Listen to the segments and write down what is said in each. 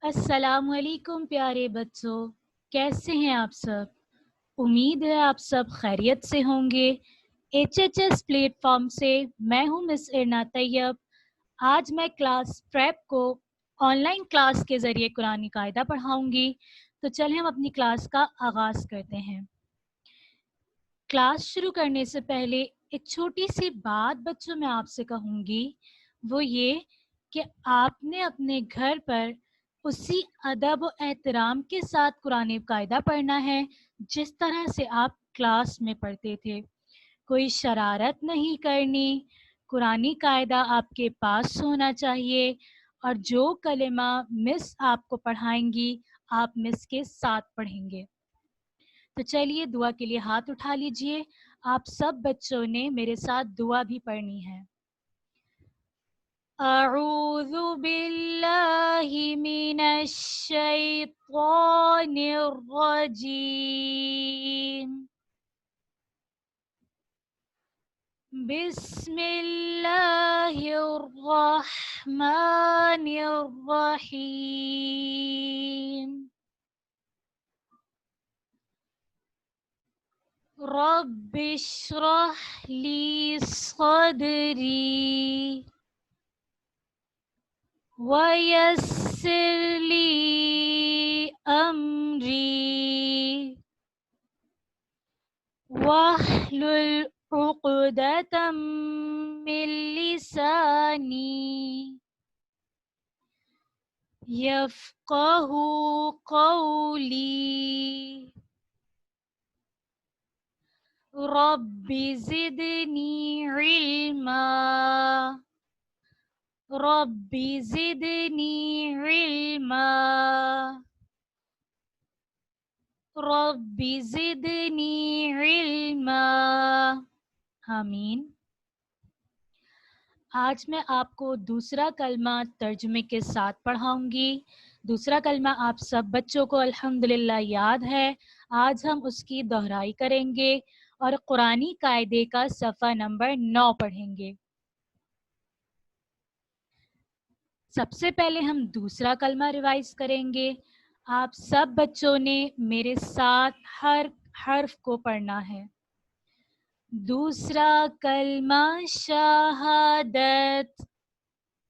السلام علیکم پیارے بچوں، کیسے ہیں آپ سب؟ امید ہے آپ سب خیریت سے ہوں گے۔ HHS پلیٹ فارم سے میں ہوں مس ارنا طیب۔ آج میں کلاس پریپ کو آن لائن کلاس کے ذریعے قرآنی قاعدہ پڑھاؤں گی، تو چلیں ہم اپنی کلاس کا آغاز کرتے ہیں۔ کلاس شروع کرنے سے پہلے ایک چھوٹی سی بات بچوں میں آپ سے کہوں گی، وہ یہ کہ آپ نے اپنے گھر پر اسی ادب و احترام کے ساتھ قرآن قاعدہ پڑھنا ہے جس طرح سے آپ کلاس میں پڑھتے تھے۔ کوئی شرارت نہیں کرنی، قرآنی قاعدہ آپ کے پاس ہونا چاہیے، اور جو کلمہ مس آپ کو پڑھائیں گی آپ مس کے ساتھ پڑھیں گے۔ تو چلیے دعا کے لیے ہاتھ اٹھا لیجئے۔ آپ سب بچوں نے میرے ساتھ دعا بھی پڑھنی ہے۔ اعوذ باللہ من الشیطان الرجیم، بسم اللہ الرحمن الرحیم، رب اشرح لی صدری ویسر لی امری واحلل عقدۃ من لسانی یفقہوا قولی، رب زدنی علما، رب زدنی علما، رب زدنی علما، آمین۔ آج میں آپ کو دوسرا کلمہ ترجمے کے ساتھ پڑھاؤں گی۔ دوسرا کلمہ آپ سب بچوں کو الحمدللہ یاد ہے۔ آج ہم اس کی دہرائی کریں گے اور قرآنی قاعدے کا صفحہ نمبر 9 پڑھیں گے۔ سب سے پہلے ہم دوسرا کلمہ ریوائز کریں گے۔ آپ سب بچوں نے میرے ساتھ ہر حرف کو پڑھنا ہے۔ دوسرا کلمہ شہادت،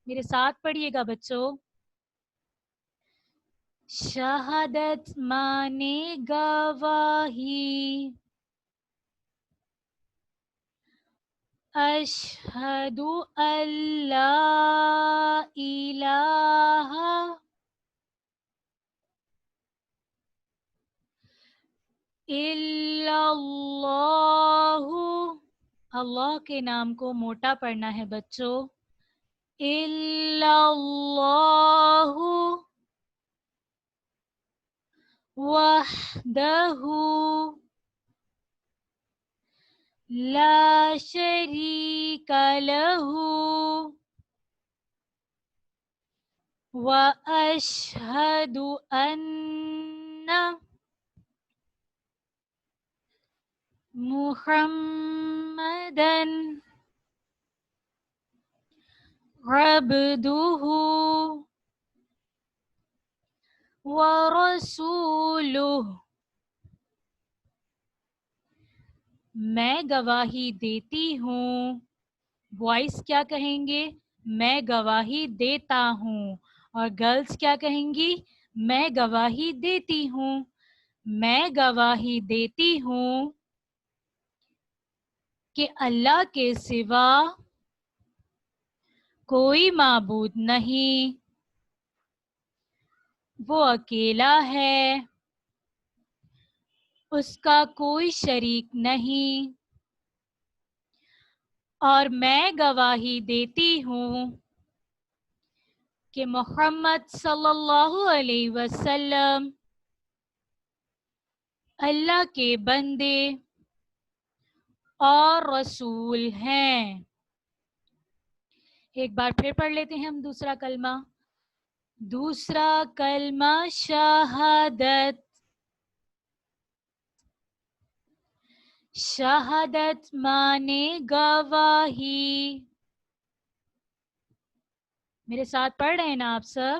میرے ساتھ پڑھیے گا بچوں۔ شہادت مانے گواہی، اشہد ان لا الہ الا اللہ، اللہ کے نام کو موٹا پڑھنا ہے بچوں۔ الا اللہ وحدہ لا شریک لہ واشہد ان محمدن عبدہ ورسولہ، میں گواہی دیتی ہوں، بوائز کیا کہیں گے؟ میں گواہی دیتا ہوں، اور گرلز کیا کہیں گی؟ میں گواہی دیتی ہوں۔ میں گواہی دیتی ہوں کہ اللہ کے سوا کوئی معبود نہیں، وہ اکیلا ہے، اس کا کوئی شریک نہیں، اور میں گواہی دیتی ہوں کہ محمد صلی اللہ علیہ وسلم اللہ کے بندے اور رسول ہیں۔ ایک بار پھر پڑھ لیتے ہیں ہم دوسرا کلمہ۔ دوسرا کلمہ شہادت، شہادت مانے گواہی، میرے ساتھ پڑھ رہے ہیں نا آپ سب؟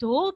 2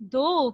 2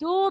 2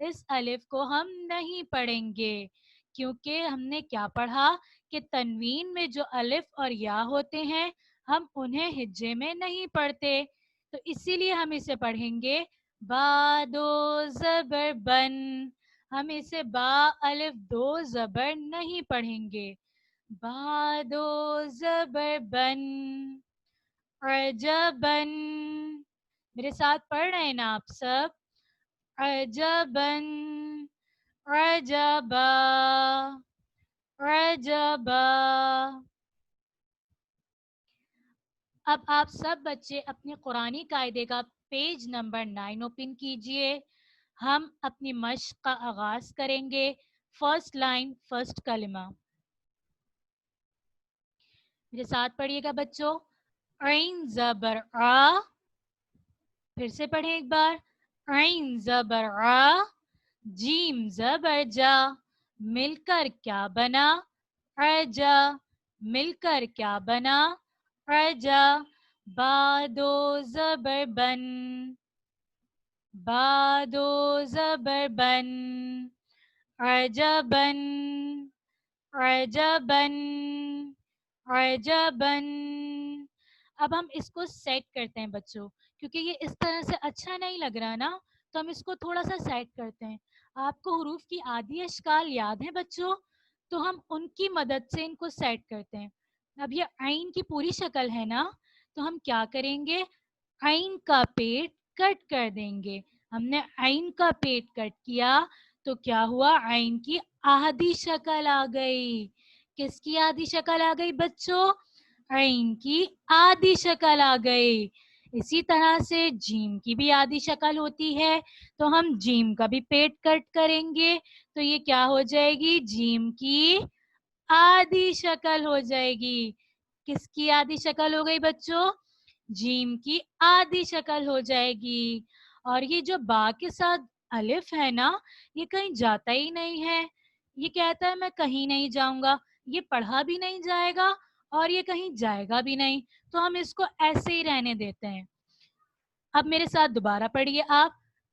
اس الف کو ہم نہیں پڑھیں گے، کیونکہ ہم نے کیا پڑھا کہ تنوین میں جو الف اور یا ہوتے ہیں ہم انہیں ہجے میں نہیں پڑھتے، تو اسی لیے ہم اسے پڑھیں گے با دو زبر بن. ہم اسے با الف دو زبر نہیں پڑھیں گے. با دو زبر بن عجبن. میرے ساتھ پڑھ رہے ہیں نا آپ سب؟ عجبن عجبا عجبا. اب آپ سب بچے اپنے قرآنی قاعدے کا پیج نمبر 9 اوپن کیجئے. ہم اپنی مشق کا آغاز کریں گے. فرسٹ لائن، فرسٹ کلمہ. میرے ساتھ پڑھیے گا بچوں. عین زبر آ. پھر سے پڑھیں ایک بار. عین زبر آ، جیم زبر جا، مل کر کیا بنا؟ عجا. مل کر کیا بنا؟ عجا. با دو زبر بن. با دو زبر بن عجبن عجبن عجبن. اب ہم اس کو سیٹ کرتے ہیں بچوں، کیونکہ یہ اس طرح سے اچھا نہیں لگ رہا نا، تو ہم اس کو تھوڑا سا سیٹ کرتے ہیں. آپ کو حروف کی عادی اشکال یاد ہیں بچوں؟ تو ہم ان کی مدد سے ان کو سیٹ کرتے ہیں. اب یہ عین کی پوری شکل ہے نا، تو ہم کیا کریں گے؟ عین کا پیٹ کٹ کر دیں گے. ہم نے عین کا پیٹ کٹ کیا تو کیا ہوا؟ عین کی آدھی شکل آ گئی. کس کی آدھی شکل آ گئی بچوں؟ عین کی آدھی شکل آ گئی. اسی طرح سے جیم کی بھی آدھی شکل ہوتی ہے، تو ہم جیم کا بھی پیٹ کٹ کریں گے تو یہ کیا ہو جائے گی؟ جیم کی آدھی شکل ہو جائے گی. کس کی آدھی شکل ہو گئی بچوں؟ جیم کی آدھی شکل ہو جائے گی. اور یہ جو با کے ساتھ الف ہے نا، یہ کہیں جاتا ہی نہیں ہے. یہ کہتا ہے میں کہیں نہیں جاؤں گا. یہ پڑھا بھی نہیں جائے گا اور یہ کہیں جائے گا بھی نہیں، تو ہم اس کو ایسے ہی رہنے دیتے ہیں. اب میرے ساتھ دوبارہ پڑھیے آپ.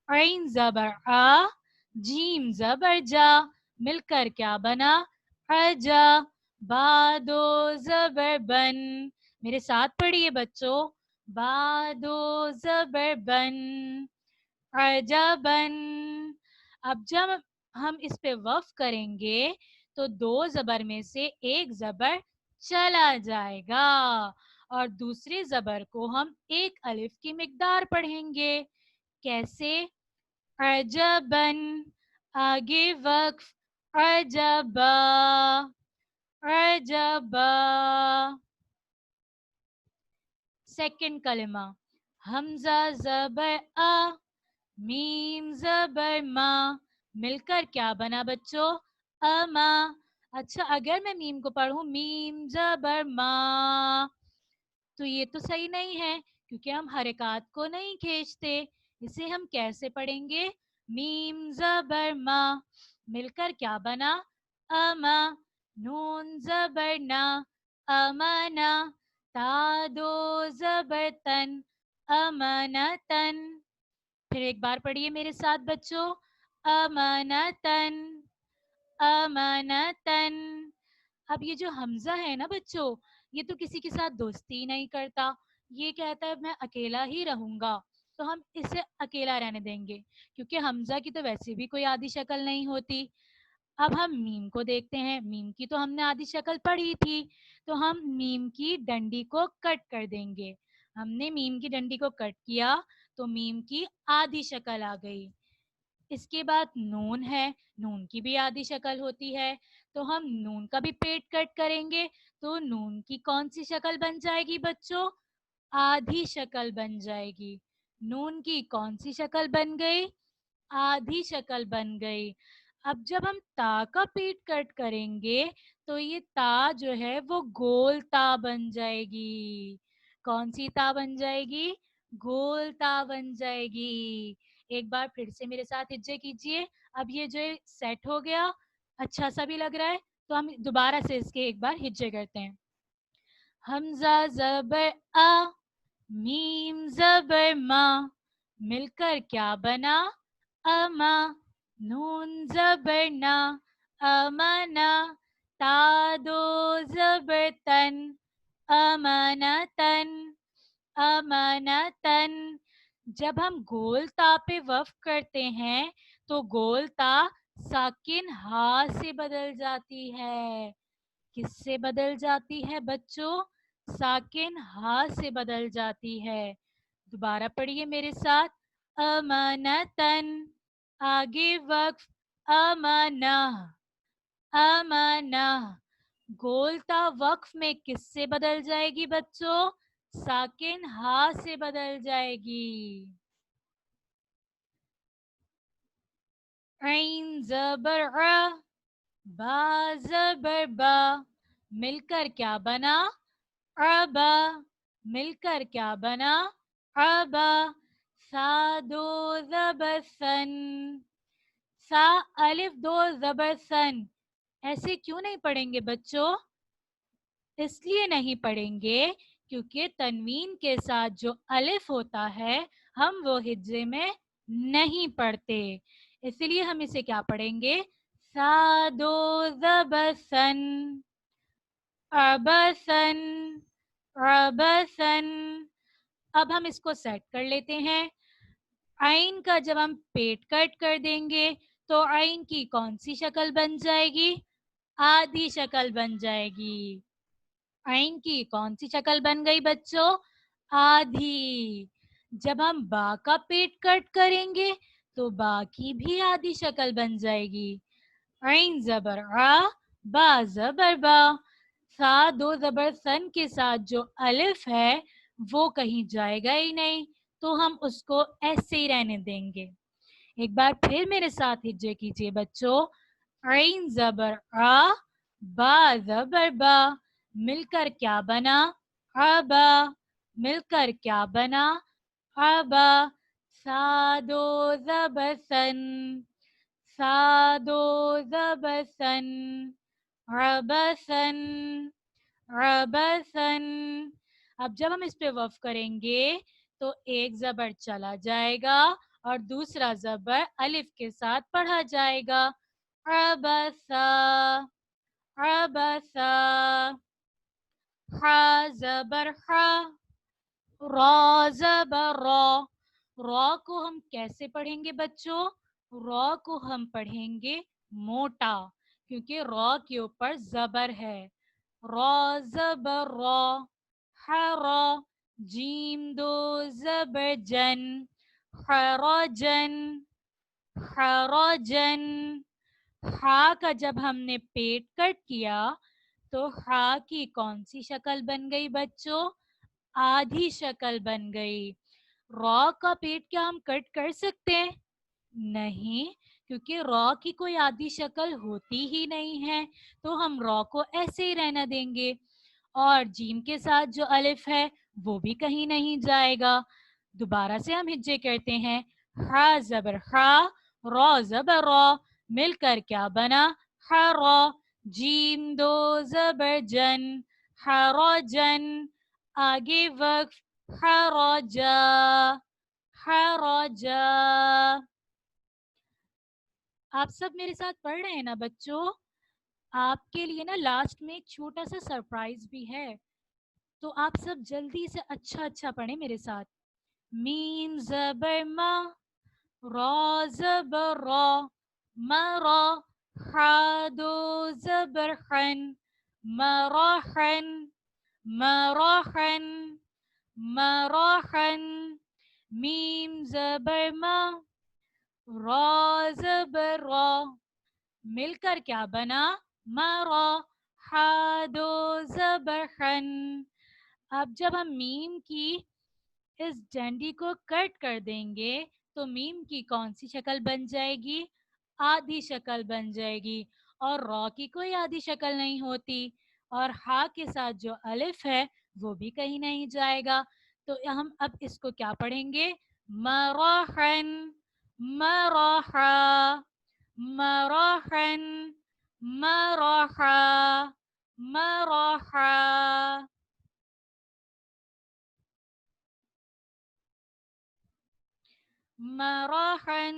عین زبر آ، جیم زبر جا، مل کر کیا بنا؟ عجا. با دو زبر بن. میرے ساتھ پڑھیے بچوں. با دو زبر بن عجبن. اب جب ہم اس پہ وقف کریں گے تو دو زبر میں سے ایک زبر چلا جائے گا اور دوسرے زبر کو ہم ایک الف کی مقدار پڑھیں گے. کیسے؟ عجبن، آگے وقف، عجبا عجبا. سیکنڈ کلمہ. حمزہ زبر آ، میم زبر ما، مل کر کیا بنا بچوں؟ اما. اچھا اگر میں میم کو پڑھوں میم زبر ما، تو یہ تو صحیح نہیں ہے کیونکہ ہم حرکات کو نہیں کھینچتے. اسے ہم کیسے پڑھیں گے؟ میم زبر ما، مل کر کیا بنا؟ اما. نون زبر نا، امانا. تا دو زبر تن، امانتن. پھر ایک بار پڑھیے میرے ساتھ بچوں. امانتن امانتن. اب یہ جو حمزہ ہے نا بچوں، یہ تو کسی کے ساتھ دوستی نہیں کرتا. یہ کہتا ہے میں اکیلا ہی رہوں گا، تو ہم اسے اکیلا رہنے دیں گے کیونکہ حمزہ کی تو ویسے بھی کوئی آدھی شکل نہیں ہوتی. اب ہم میم کو دیکھتے ہیں. میم کی تو ہم نے آدھی شکل پڑھی تھی، تو ہم میم کی ڈنڈی کو کٹ کر دیں گے. ہم نے میم کی ڈنڈی کو کٹ کیا تو میم کی آدھی شکل آ گئی. اس کے بعد نون ہے. نون کی بھی آدھی شکل ہوتی ہے، تو ہم نون کا بھی پیٹ کٹ کریں گے تو نون کی کون سی شکل بن جائے گی بچوں؟ آدھی شکل بن جائے گی. نون کی کون سی شکل بن گئی؟ آدھی شکل بن گئی. اب جب ہم تا کا پیٹ کٹ کریں گے تو یہ تا جو ہے وہ گول تا بن جائے گی. کون سی تا بن جائے گی؟ گول تا بن جائے گی. ایک بار پھر سے میرے ساتھ ہجے کیجئے. اب یہ جو سیٹ ہو گیا، اچھا سا بھی لگ رہا ہے، تو ہم دوبارہ سے اس کے ایک بار ہجے کرتے ہیں. حمزہ زبر آ، میم زبر ما، مل کر کیا بنا؟ اما. نون زبر نا امنا تا دو زبر تن امانتن امانتن. جب ہم گول تا پہ وقف کرتے ہیں تو گول تا ساکن ہا سے بدل جاتی ہے. کس سے بدل جاتی ہے بچوں؟ ساکن ہا سے بدل جاتی ہے. دوبارہ پڑھیے میرے ساتھ. امانتن، آگے وقف امانہ امانہ. گولتا وقف میں کس سے بدل جائے گی بچوں؟ ساکن ہا سے بدل جائے گی. عین زبر ع، با زبر با، مل کر کیا بنا؟ عبا. مل کر کیا بنا؟ عبا. سا دو زبر سن، سا الف دو زبر سن. ایسے کیوں نہیں پڑھیں گے بچوں؟ اس لیے نہیں پڑھیں گے کیونکہ تنوین کے ساتھ جو الف ہوتا ہے ہم وہ ہجے میں نہیں پڑھتے. اس لیے ہم اسے کیا پڑھیں گے؟ سا دو زبر سن، عبسن عبسن. اب ہم اس کو سیٹ کر لیتے ہیں. عین کا جب ہم پیٹ کٹ کر دیں گے تو عین کی کون سی شکل بن جائے گی؟ آدھی شکل بن جائے گی. عین کی کون سی شکل بن گئی بچوں؟ آدھی. جب ہم با کا پیٹ کٹ کریں گے تو با کی بھی آدھی شکل بن جائے گی. عین زبر آ، با زبر با. سا دو زبر سن کے ساتھ جو الف ہے وہ کہیں جائے گا ہی نہیں تو ہم اس کو ایسے ہی رہنے دیں گے. ایک بار پھر میرے ساتھ ہجے کیجیے بچوں. عین زبر آ، با زبر با، مل کر کیا بنا؟ عبا. مل کر کیا بنا؟ عبا. سا دو زبر سن، سا دو زبر سن، عبسن عبسن. اب جب ہم اس پہ وقف کریں گے تو ایک زبر چلا جائے گا اور دوسرا زبر الف کے ساتھ پڑھا جائے گا. عبسا عبسا. حا زبر حا، را زبر را. را کو ہم کیسے پڑھیں گے بچوں؟ را کو ہم پڑھیں گے موٹا کیونکہ را کے اوپر زبر ہے. را زبر را. حرا. جیم دو زبر جن، حرجن حرجن. ہا کا جب ہم نے پیٹ کٹ کیا تو ہا کی کون سی شکل بن گئی بچوں؟ آدھی شکل بن گئی. را کا پیٹ کیا ہم کٹ کر سکتے ہیں؟ نہیں، کیونکہ را کی کوئی آدھی شکل ہوتی ہی نہیں ہے تو ہم را کو ایسے ہی رہنا دیں گے. اور جیم کے ساتھ جو الف ہے وہ بھی کہیں نہیں جائے گا. دوبارہ سے ہم ہجے کرتے ہیں. ہا زبر ہا، را زبر را، مل کر کیا بنا؟ حرا. جیم دو زبر جن، حرجن. آگے وقف حرجا حرجا. آپ سب میرے ساتھ پڑھ رہے ہیں نا بچوں؟ آپ کے لیے نا لاسٹ میں ایک چھوٹا سا سرپرائز بھی ہے تو آپ سب جلدی سے اچھا پڑھیں میرے ساتھ. میم زبر ما، را زبر را، مرا. حا دو زبر خن، مراحن مراحن مراحن. میم زبر ما، را زبر را، مل کر کیا بنا؟ مرا. حا دو زبر خن. اب جب ہم میم کی اس ڈنڈی کو کٹ کر دیں گے تو میم کی کون سی شکل بن جائے گی؟ آدھی شکل بن جائے گی. اور را کی کوئی آدھی شکل نہیں ہوتی اور ہا کے ساتھ جو الف ہے وہ بھی کہیں نہیں جائے گا. تو ہم اب اس کو کیا پڑھیں گے؟ مراحن مراحا مراحن مراحا مراحا. مراحن